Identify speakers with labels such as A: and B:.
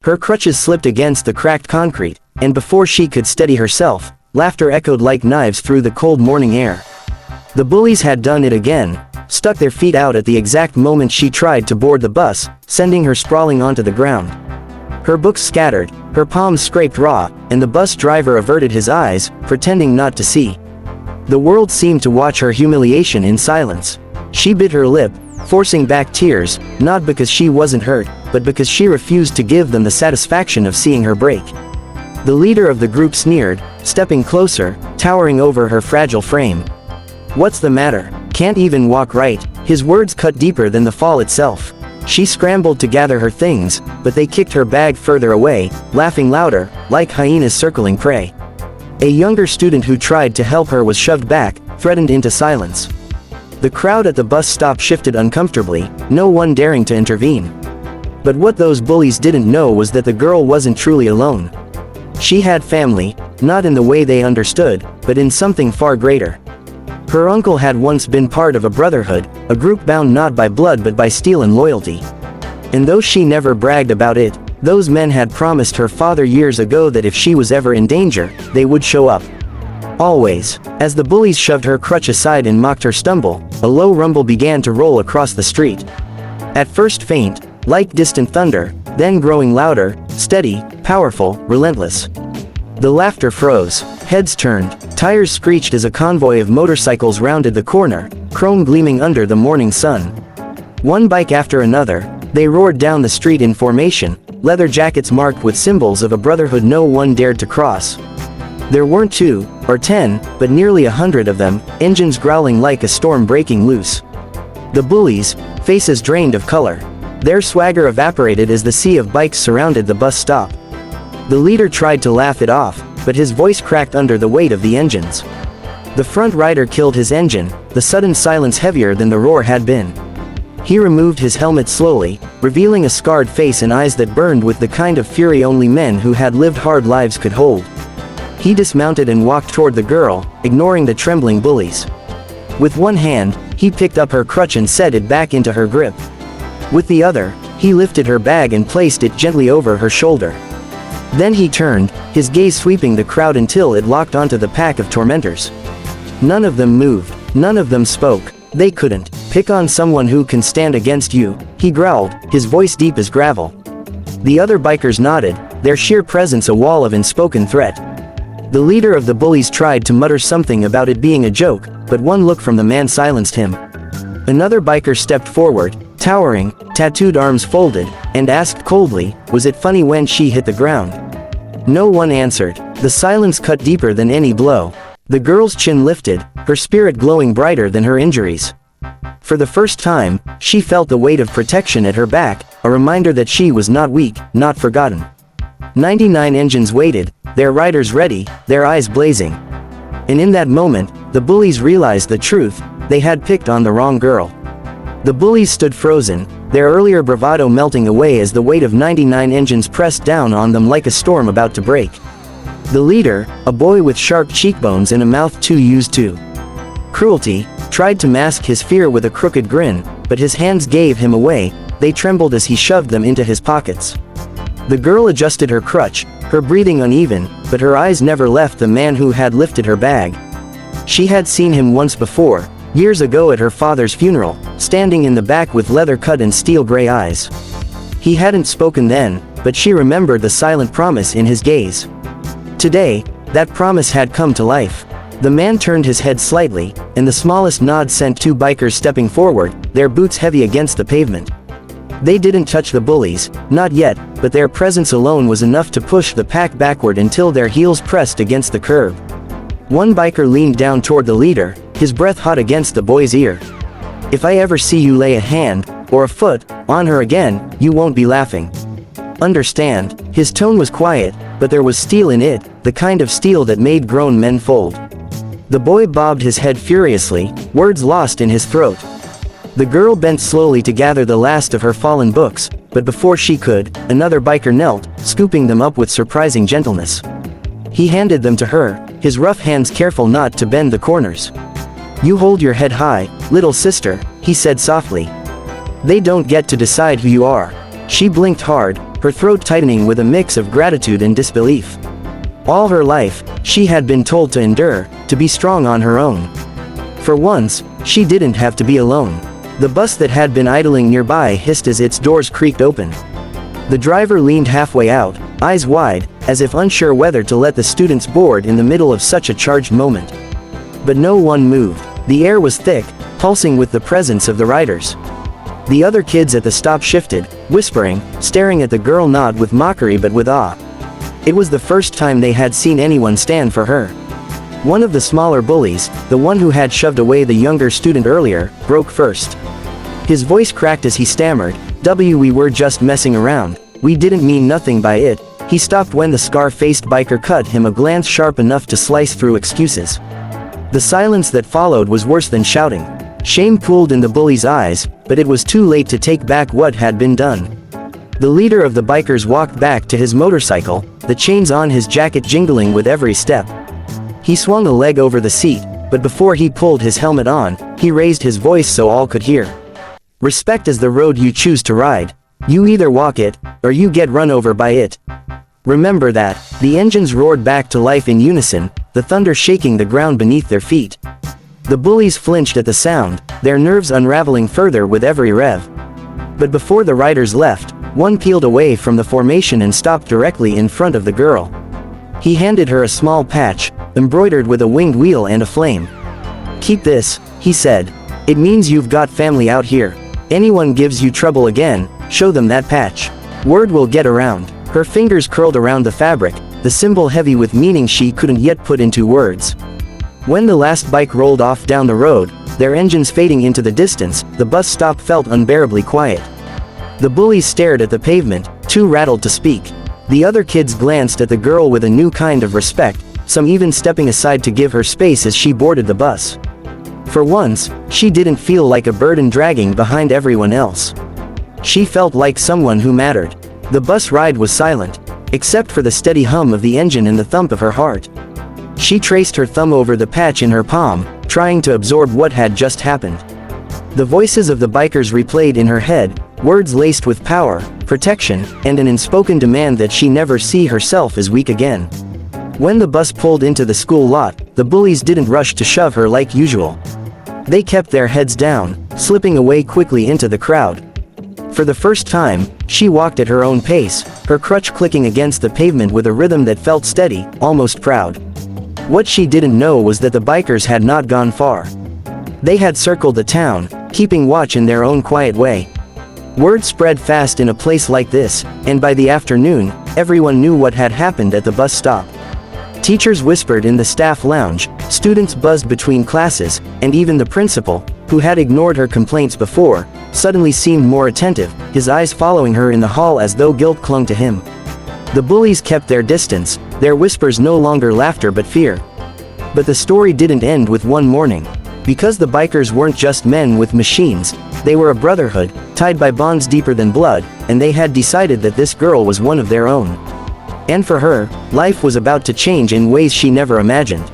A: Her crutches slipped against the cracked concrete, and before she could steady herself, laughter echoed like knives through the cold morning air. The bullies had done it again, stuck their feet out at the exact moment she tried to board the bus, sending her sprawling onto the ground. Her books scattered, her palms scraped raw, and the bus driver averted his eyes, pretending not to see. The world seemed to watch her humiliation in silence. She bit her lip, forcing back tears, not because she wasn't hurt, but because she refused to give them the satisfaction of seeing her break. The leader of the group sneered, stepping closer, towering over her fragile frame. "What's the matter? Can't even walk right?" His words cut deeper than the fall itself. She scrambled to gather her things, but they kicked her bag further away, laughing louder, like hyenas circling prey. A younger student who tried to help her was shoved back, threatened into silence. The crowd at the bus stop shifted uncomfortably, no one daring to intervene. But what those bullies didn't know was that the girl wasn't truly alone. She had family, not in the way they understood, but in something far greater. Her uncle had once been part of a brotherhood, a group bound not by blood but by steel and loyalty. And though she never bragged about it, those men had promised her father years ago that if she was ever in danger, they would show up. Always. As the bullies shoved her crutch aside and mocked her stumble, a low rumble began to roll across the street. At first faint, like distant thunder, then growing louder, steady, powerful, relentless. The laughter froze, heads turned, tires screeched as a convoy of motorcycles rounded the corner, chrome gleaming under the morning sun. One bike after another, they roared down the street in formation, leather jackets marked with symbols of a brotherhood no one dared to cross. There weren't 2 or 10, but nearly 100 of them, engines growling like a storm breaking loose. The bullies, faces drained of color. Their swagger evaporated as the sea of bikes surrounded the bus stop. The leader tried to laugh it off, but his voice cracked under the weight of the engines. The front rider killed his engine, the sudden silence heavier than the roar had been. He removed his helmet slowly, revealing a scarred face and eyes that burned with the kind of fury only men who had lived hard lives could hold. He dismounted and walked toward the girl, ignoring the trembling bullies. With one hand, he picked up her crutch and set it back into her grip. With the other, he lifted her bag and placed it gently over her shoulder. Then he turned, his gaze sweeping the crowd until it locked onto the pack of tormentors. None of them moved, none of them spoke. They couldn't. "Pick on someone who can stand against you," he growled, his voice deep as gravel. The other bikers nodded, their sheer presence a wall of unspoken threat. The leader of the bullies tried to mutter something about it being a joke, but one look from the man silenced him. Another biker stepped forward, towering, tattooed arms folded, and asked coldly, "Was it funny when she hit the ground?" No one answered. The silence cut deeper than any blow. The girl's chin lifted, her spirit glowing brighter than her injuries. For the first time, she felt the weight of protection at her back, a reminder that she was not weak, not forgotten. 99 engines waited, their riders ready, their eyes blazing. And in that moment, the bullies realized the truth: they had picked on the wrong girl. The bullies stood frozen, their earlier bravado melting away as the weight of 99 engines pressed down on them like a storm about to break. The leader, a boy with sharp cheekbones and a mouth too used to cruelty, tried to mask his fear with a crooked grin, but his hands gave him away, they trembled as he shoved them into his pockets. The girl adjusted her crutch, her breathing uneven, but her eyes never left the man who had lifted her bag. She had seen him once before, years ago at her father's funeral, standing in the back with leather cut and steel gray eyes. He hadn't spoken then, but she remembered the silent promise in his gaze. Today, that promise had come to life. The man turned his head slightly, and the smallest nod sent 2 bikers stepping forward, their boots heavy against the pavement. They didn't touch the bullies, not yet, but their presence alone was enough to push the pack backward until their heels pressed against the curb. One biker leaned down toward the leader, his breath hot against the boy's ear. "If I ever see you lay a hand, or a foot, on her again, you won't be laughing. Understand?" His tone was quiet, but there was steel in it, the kind of steel that made grown men fold. The boy bobbed his head furiously, words lost in his throat. The girl bent slowly to gather the last of her fallen books, but before she could, another biker knelt, scooping them up with surprising gentleness. He handed them to her, his rough hands careful not to bend the corners. "You hold your head high, little sister," he said softly. "They don't get to decide who you are." She blinked hard, her throat tightening with a mix of gratitude and disbelief. All her life, she had been told to endure, to be strong on her own. For once, she didn't have to be alone. The bus that had been idling nearby hissed as its doors creaked open. The driver leaned halfway out, eyes wide, as if unsure whether to let the students board in the middle of such a charged moment. But no one moved. The air was thick, pulsing with the presence of the riders. The other kids at the stop shifted, whispering, staring at the girl not with mockery but with awe. It was the first time they had seen anyone stand for her. One of the smaller bullies, the one who had shoved away the younger student earlier, broke first. His voice cracked as he stammered, "We were just messing around. We didn't mean nothing by it." He stopped when the scar-faced biker cut him a glance sharp enough to slice through excuses. The silence that followed was worse than shouting. Shame pooled in the bully's eyes, but it was too late to take back what had been done. The leader of the bikers walked back to his motorcycle, the chains on his jacket jingling with every step. He swung a leg over the seat, but before he pulled his helmet on, he raised his voice so all could hear. "Respect is the road you choose to ride. You either walk it, or you get run over by it. Remember that." The engines roared back to life in unison, the thunder shaking the ground beneath their feet. The bullies flinched at the sound, their nerves unraveling further with every rev. But before the riders left, one peeled away from the formation and stopped directly in front of the girl. He handed her a small patch, embroidered with a winged wheel and a flame. "Keep this," he said. "It means you've got family out here. Anyone gives you trouble again, show them that patch. Word will get around." Her fingers curled around the fabric, the symbol heavy with meaning she couldn't yet put into words. When the last bike rolled off down the road, their engines fading into the distance, the bus stop felt unbearably quiet. The bullies stared at the pavement, too rattled to speak. The other kids glanced at the girl with a new kind of respect, some even stepping aside to give her space as she boarded the bus. For once, she didn't feel like a burden dragging behind everyone else. She felt like someone who mattered. The bus ride was silent, except for the steady hum of the engine and the thump of her heart. She traced her thumb over the patch in her palm, trying to absorb what had just happened. The voices of the bikers replayed in her head, words laced with power, protection, and an unspoken demand that she never see herself as weak again. When the bus pulled into the school lot, the bullies didn't rush to shove her like usual. They kept their heads down, slipping away quickly into the crowd. For the first time, she walked at her own pace, her crutch clicking against the pavement with a rhythm that felt steady, almost proud. What she didn't know was that the bikers had not gone far. They had circled the town, keeping watch in their own quiet way. Word spread fast in a place like this, and by the afternoon, everyone knew what had happened at the bus stop. Teachers whispered in the staff lounge, students buzzed between classes, and even the principal, who had ignored her complaints before, suddenly seemed more attentive, his eyes following her in the hall as though guilt clung to him. The bullies kept their distance, their whispers no longer laughter but fear. But the story didn't end with one morning. Because the bikers weren't just men with machines, they were a brotherhood, tied by bonds deeper than blood, and they had decided that this girl was one of their own. And for her, life was about to change in ways she never imagined.